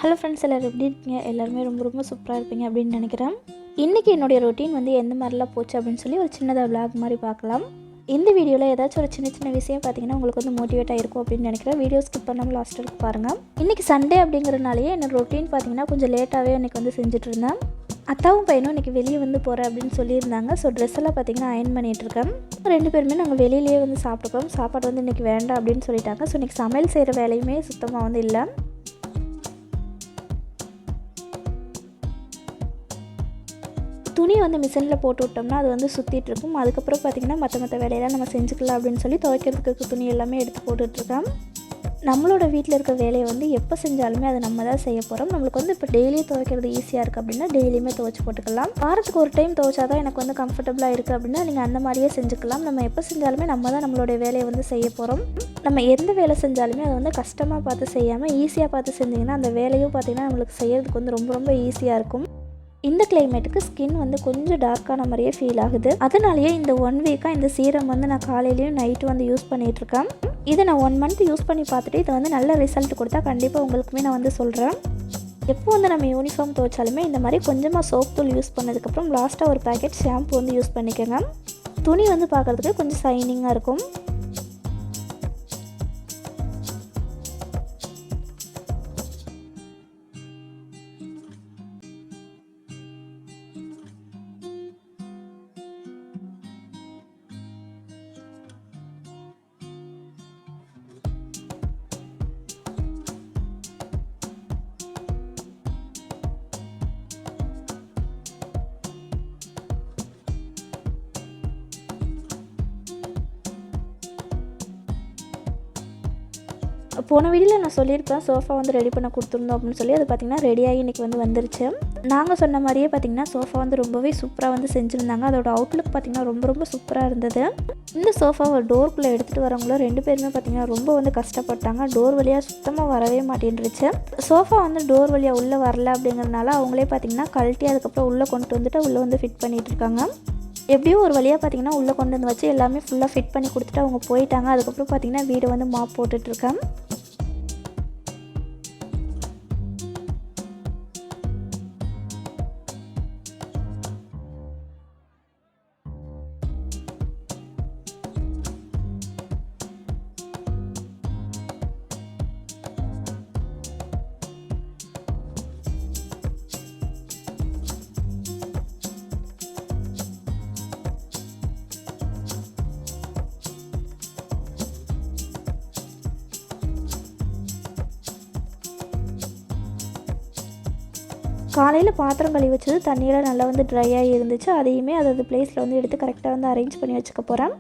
Hello friends, எல்லோரும் எப்படி இருக்கீங்க? எல்லாருமே ரொம்ப ரொம்ப சூப்பராக இருப்பீங்க அப்படின்னு நினைக்கிறேன். இன்றைக்கி என்னுடைய ரொட்டீன் வந்து எந்த மாதிரிலாம் போச்சு அப்படின்னு சொல்லி ஒரு சின்னதாக விளாக் மாதிரி பார்க்கலாம். இந்த வீடியோவில் ஏதாச்சும் ஒரு சின்ன சின்ன விஷயம் பார்த்தீங்கன்னா உங்களுக்கு வந்து மோட்டிவேட் ஆகிருக்கும் அப்படின்னு நினைக்கிறேன். வீடியோ ஸ்கிப் பண்ணாமல் லாஸ்ட் வரைக்கும் பாருங்கள். இன்றைக்கி சண்டே அப்படிங்கிறனாலேயே என்னோடய ரொட்டீன் பார்த்தீங்கன்னா கொஞ்சம் லேட்டாகவே இன்றைக்கி வந்து செஞ்சுட்டு இருந்தேன். அத்தாவும் பையனும் இன்றைக்கி வெளியே வந்து போகிறேன் அப்படின்னு சொல்லியிருந்தாங்க. ஸோ ட்ரெஸ் எல்லாம் பார்த்தீங்கன்னா அயன் பண்ணிகிட்ருக்கேன். 2 பேருமே நாங்கள் வெளியிலேயே வந்து சாப்பிட்டுக்கோம். சாப்பாடு வந்து இன்றைக்கி வேண்டாம் அப்படின்னு சொல்லிட்டாங்க. ஸோ இன்றைக்கி சமையல் செய்கிற வேலையுமே சுத்தமாக வந்து இல்லை. துணி வந்து மிஷினில் போட்டு விட்டோம்னா அது வந்து சுற்றிட்டுருக்கும். அதுக்கப்புறம் பார்த்திங்கன்னா மற்ற வேலையெல்லாம் நம்ம செஞ்சுக்கலாம் அப்படின்னு சொல்லி துவைக்கிறதுக்கு துணி எல்லாமே எடுத்து போட்டுட்ருக்கோம். நம்மளோட வீட்டில் இருக்க வேலையை வந்து எப்போ செஞ்சாலுமே அது நம்ம தான் செய்ய போகிறோம். நம்மளுக்கு வந்து இப்போ டெய்லியும் துவைக்கிறது ஈஸியாக இருக்குது அப்படின்னா டெய்லியுமே துவைச்சி போட்டுக்கலாம். வாரத்துக்கு ஒரு டைம் துவைச்சா தான் எனக்கு வந்து கம்ஃபர்டபுளாக இருக்குது அப்படின்னா நீங்கள் அந்த மாதிரியே செஞ்சுக்கலாம். நம்ம எப்போ செஞ்சாலுமே நம்ம தான் நம்மளுடைய வேலையை வந்து செய்ய போகிறோம். நம்ம எந்த வேலை செஞ்சாலுமே அதை வந்து கஷ்டமாக பார்த்து செய்யாமல் ஈஸியாக பார்த்து செஞ்சிங்கன்னா அந்த வேலையும் பார்த்திங்கன்னா நம்மளுக்கு செய்கிறதுக்கு வந்து ரொம்ப ரொம்ப ஈஸியாக இருக்கும். இந்த கிளைமேட்டுக்கு ஸ்கின் வந்து கொஞ்சம் டார்க்கான மாதிரியே ஃபீல் ஆகுது. அதனாலேயே இந்த 1 வீக்காக இந்த சீரம் வந்து நான் காலையிலையும் நைட்டு வந்து யூஸ் பண்ணிகிட்ருக்கேன். இதை நான் 1 மந்த் யூஸ் பண்ணி பார்த்துட்டு இது வந்து நல்ல ரிசல்ட் கொடுத்தா கண்டிப்பாக உங்களுக்குமே நான் வந்து சொல்கிறேன். எப்போ வந்து நம்ம யூனிஃபார்ம் துவைச்சாலுமே இந்த மாதிரி கொஞ்சமாக சோப் தூள் யூஸ் பண்ணதுக்கப்புறம் லாஸ்ட்டாக ஒரு பேக்கெட் ஷாம்பு வந்து யூஸ் பண்ணிக்கோங்க. துணி வந்து பார்க்குறதுக்கு கொஞ்சம் ஷைனிங்காக இருக்கும். போன வீடியோவில் நான் சொல்லியிருப்பேன் சோஃபா வந்து ரெடி பண்ண கொடுத்துருந்தோம் அப்படின்னு சொல்லி. அது பார்த்திங்கன்னா ரெடியாகி இன்றைக்கி வந்து வந்துருச்சு. நாங்கள் சொன்ன மாதிரியே பார்த்திங்கன்னா சோஃபா வந்து ரொம்பவே சூப்பராக வந்து செஞ்சுருந்தாங்க. அதோட அவுட்லுக் பார்த்திங்கன்னா ரொம்ப ரொம்ப சூப்பராக இருந்தது. இந்த சோஃபாவை டோருக்குள்ளே எடுத்துகிட்டு வரவங்களோ 2 பேருமே பார்த்திங்கன்னா ரொம்ப வந்து கஷ்டப்பட்டாங்க. டோர் வழியாக சுத்தமாக வரவே மாட்டேன்ருச்சு. சோஃபா வந்து டோர் வழியாக உள்ளே வரல அப்படிங்கிறதுனால அவங்களே பார்த்திங்கன்னா கழட்டி அதுக்கப்புறம் உள்ளே கொண்டு வந்துட்டு உள்ளே வந்து ஃபிட் பண்ணிகிட்ருக்காங்க. எப்படியும் ஒரு வழியாக பார்த்திங்கன்னா உள்ளே கொண்டு வந்து வச்சு எல்லாமே ஃபுல்லாக ஃபிட் பண்ணி கொடுத்துட்டு அவங்க போயிட்டாங்க. அதுக்கப்புறம் பார்த்திங்கன்னா வீடு வந்து மாப் போட்டுட்ருக்கேன். காலையில் பாத்திரம் கழுவி வச்சது தண்ணியில் நல்லா வந்து ட்ரையாக இருந்துச்சு. அதையுமே அதாவது பிளேஸில் வந்து எடுத்து கரெக்டாக வந்து அரேஞ்ச் பண்ணி வச்சுக்க போகிறேன்.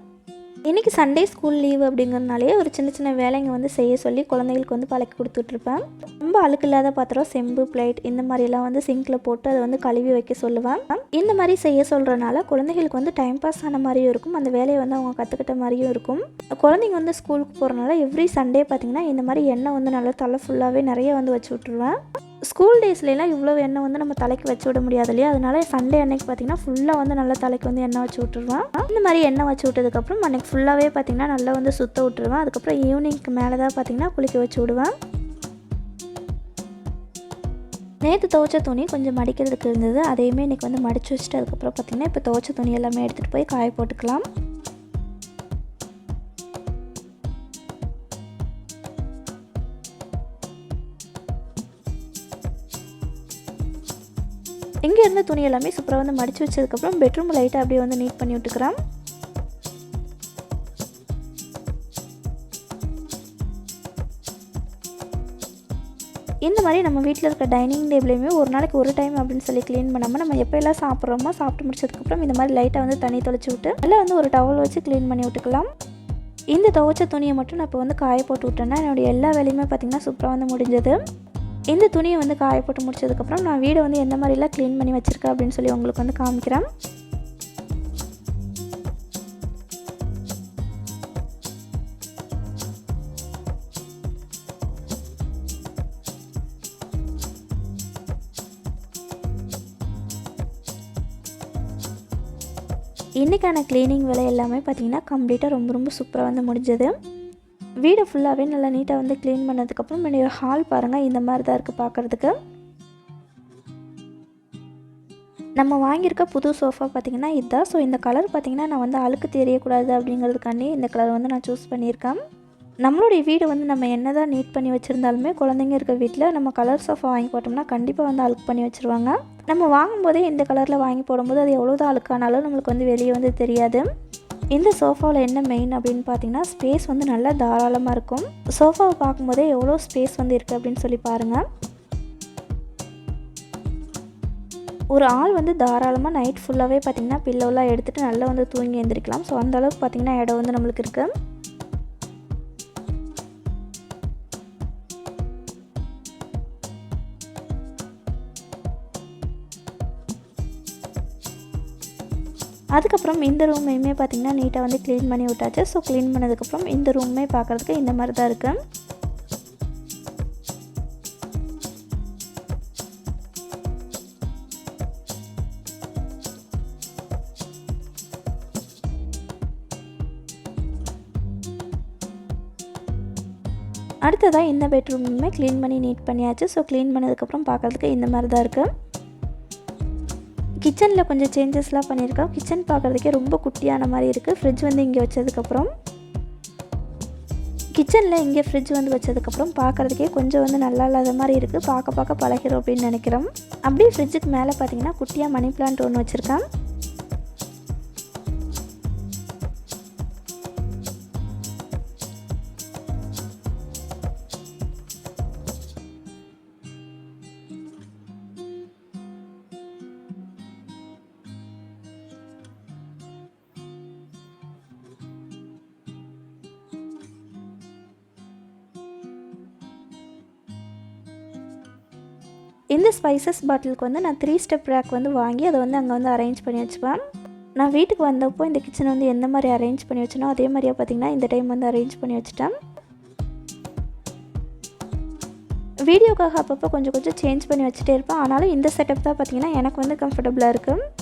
இன்றைக்கி சண்டே ஸ்கூல் லீவு அப்படிங்கிறதுனாலே ஒரு சின்ன சின்ன வேலைங்க வந்து செய்ய சொல்லி குழந்தைகளுக்கு வந்து பழக்கி கொடுத்துட்ருப்பேன். ரொம்ப அழுக்கு இல்லாத பாத்திரம், செம்பு, பிளேட் இந்த மாதிரிலாம் வந்து சிங்கில் போட்டு அதை வந்து கழுவி வைக்க சொல்லுவேன். இந்த மாதிரி செய்ய சொல்கிறனால குழந்தைகளுக்கு வந்து டைம் பாஸ் ஆன மாதிரியும் இருக்கும், அந்த வேலையை வந்து அவங்க கற்றுக்கிட்ட மாதிரியும் இருக்கும். குழந்தைங்க வந்து ஸ்கூலுக்கு போகிறனால எவ்ரி சண்டே பார்த்திங்கன்னா இந்த மாதிரி எண்ணெய் வந்து நல்லா தலை ஃபுல்லாகவே நிறைய வந்து வச்சு விட்ருவேன். ஸ்கூல் டேஸ்லாம் இவ்வளோ எண்ணெய் வந்து நம்ம தலைக்கு வச்சு விட முடியாது இல்லையா? அதனால சண்டே அன்னைக்கு பார்த்திங்கன்னா ஃபுல்லாக வந்து நல்லா தலைக்கு வந்து எண்ணெய் வச்சு விட்டுருவேன். இந்த மாதிரி எண்ணெய் வச்சு விட்டதுக்கப்புறம் அன்றைக்கி ஃபுல்லாகவே பார்த்திங்கன்னா நல்லா வந்து சுற்ற விட்டுருவேன். அதுக்கப்புறம் ஈவினிங்க்கு மேலே தான் பார்த்திங்கன்னா குளிக்க வச்சு விடுவேன். நேற்று துவைச்ச துணி கொஞ்சம் மடிக்கிறதுக்கு இருந்தது. அதையுமே இன்றைக்கி வந்து மடித்து வச்சுட்டு அதுக்கப்புறம் பார்த்திங்கன்னா இப்போ துவைச்ச துணி எல்லாமே எடுத்துகிட்டு போய் காய போட்டுக்கலாம். இங்கே இருந்த துணி எல்லாமே சூப்பராக வந்து மடித்து வச்சதுக்கப்புறம் பெட்ரூம் லைட்டாக அப்படியே வந்து நீட் பண்ணி விட்டுக்கிறேன். இந்த மாதிரி நம்ம வீட்டில் இருக்க டைனிங் டேபிளையுமே ஒரு நாளைக்கு ஒரு டைம் அப்படின்னு சொல்லி க்ளீன் பண்ணாமல் நம்ம எப்போ எல்லாம் சாப்பிட்றோமோ சாப்பிட்டு முடிச்சதுக்கப்புறம் இந்த மாதிரி லைட்டாக வந்து தண்ணி தொளிச்சு விட்டு நல்லா வந்து ஒரு டவல் வச்சு க்ளீன் பண்ணி விட்டுக்கலாம். இந்த துவைச்ச துணியை மட்டும் நான் இப்போ வந்து காய போட்டு விட்டேன்னா என்னுடைய எல்லா வேலையுமே பார்த்திங்கன்னா சூப்பராக வந்து முடிஞ்சது. இந்த துணியை வந்து காய போட்டு முடிச்சதுக்கப்புறம் நான் வீடை வந்து எந்த மாதிரிலாம் க்ளீன் பண்ணி வச்சுருக்கேன் அப்படின்னு சொல்லி உங்களுக்கு வந்து காமிக்கிறேன். இன்றைக்கான க்ளீனிங் வேலை எல்லாமே பார்த்திங்கன்னா கம்ப்ளீட்டாக ரொம்ப ரொம்ப சூப்பராக வந்து முடிஞ்சது. வீடு ஃபுல்லாகவே நல்லா நீட்டாக வந்து க்ளீன் பண்ணதுக்கப்புறம் என்னுடைய ஹால் பாருங்கள் இந்த மாதிரி தான் இருக்குது பார்க்குறதுக்கு. நம்ம வாங்கியிருக்க புது சோஃபா பார்த்திங்கன்னா இதுதான். ஸோ இந்த கலர் பார்த்திங்கன்னா நான் வந்து அழுக்கு தெரியக்கூடாது அப்படிங்கிறதுக்காண்டி இந்த கலர் வந்து நான் சூஸ் பண்ணியிருக்கேன். நம்மளுடைய வீடு வந்து நம்ம என்ன தான் நீட் பண்ணி வச்சுருந்தாலுமே குழந்தைங்க இருக்க வீட்டில் நம்ம கலர் சோஃபா வாங்கி போட்டோம்னா கண்டிப்பாக வந்து அழுக்கு பண்ணி வச்சுருவாங்க. நம்ம வாங்கும்போதே இந்த கலரில் வாங்கி போடும்போது அது எவ்வளோதான் அழுக்கானாலும் நம்மளுக்கு வந்து வெளியே வந்து தெரியாது. இந்த சோஃபாவில் என்ன மெயின் அப்படின்னு பார்த்தீங்கன்னா ஸ்பேஸ் வந்து நல்லா தாராளமாக இருக்கும். சோஃபாவை பார்க்கும்போதே எவ்வளோ ஸ்பேஸ் வந்து இருக்குது அப்படின்னு சொல்லி பாருங்கள். ஒரு ஆள் வந்து தாராளமாக நைட் ஃபுல்லாகவே பார்த்திங்கன்னா பில்லோலாம் எடுத்துகிட்டு நல்லா வந்து தூங்கி எழுந்திரிக்கலாம். ஸோ அந்தளவுக்கு பார்த்திங்கன்னா இடம் வந்து நம்மளுக்கு இருக்குது. அதுக்கப்புறம் இந்த ரூமையுமே பார்த்திங்கன்னா நீட்டாக வந்து க்ளீன் பண்ணி விட்டாச்சு. ஸோ க்ளீன் பண்ணதுக்கப்புறம் இந்த ரூமே பார்க்குறதுக்கு இந்த மாதிரி தான் இருக்குது. அடுத்ததாக இந்த பெட்ரூமுமே க்ளீன் பண்ணி நீட் பண்ணியாச்சு. ஸோ க்ளீன் பண்ணதுக்கப்புறம் பார்க்குறதுக்கு இந்த மாதிரி தான் இருக்குது. கிச்சனில் கொஞ்சம் சேஞ்சஸ்லாம் பண்ணியிருக்கோம். கிச்சன் பார்க்குறதுக்கே ரொம்ப குட்டியான மாதிரி இருக்குது. ஃப்ரிட்ஜ் வந்து இங்கே வச்சதுக்கப்புறம் கிச்சனில் இங்கே ஃப்ரிட்ஜ் வந்து வச்சதுக்கப்புறம் பார்க்குறதுக்கே கொஞ்சம் வந்து நல்லா இல்லாத மாதிரி இருக்குது. பார்க்க பழகிறோம் அப்படின்னு நினைக்கிறோம். அப்படியே ஃப்ரிட்ஜுக்கு மேலே பார்த்திங்கன்னா குட்டியாக மணி பிளான்ட் ஒன்று வச்சுருக்கேன். இந்த ஸ்பைசஸ் பாட்டிலுக்கு வந்து நான் 3 ஸ்டெப் ரேக் வந்து வாங்கி அதை வந்து அங்கே வந்து அரேஞ்ச் பண்ணி வச்சுப்பேன். நான் வீட்டுக்கு வந்தப்போ இந்த கிச்சனை வந்து எந்த மாதிரி அரேஞ்ச் பண்ணி வச்சனோ அதே மாதிரியாக பார்த்திங்கன்னா இந்த டைம் வந்து அரேஞ்ச் பண்ணி வச்சுட்டேன். வீடியோக்காக அப்பப்போ கொஞ்சம் சேஞ்ச் பண்ணி வச்சுட்டே இருப்பேன். ஆனாலும் இந்த செட்டப் தான் பார்த்திங்கன்னா எனக்கு வந்து கம்ஃபர்டபுளாக இருக்குது.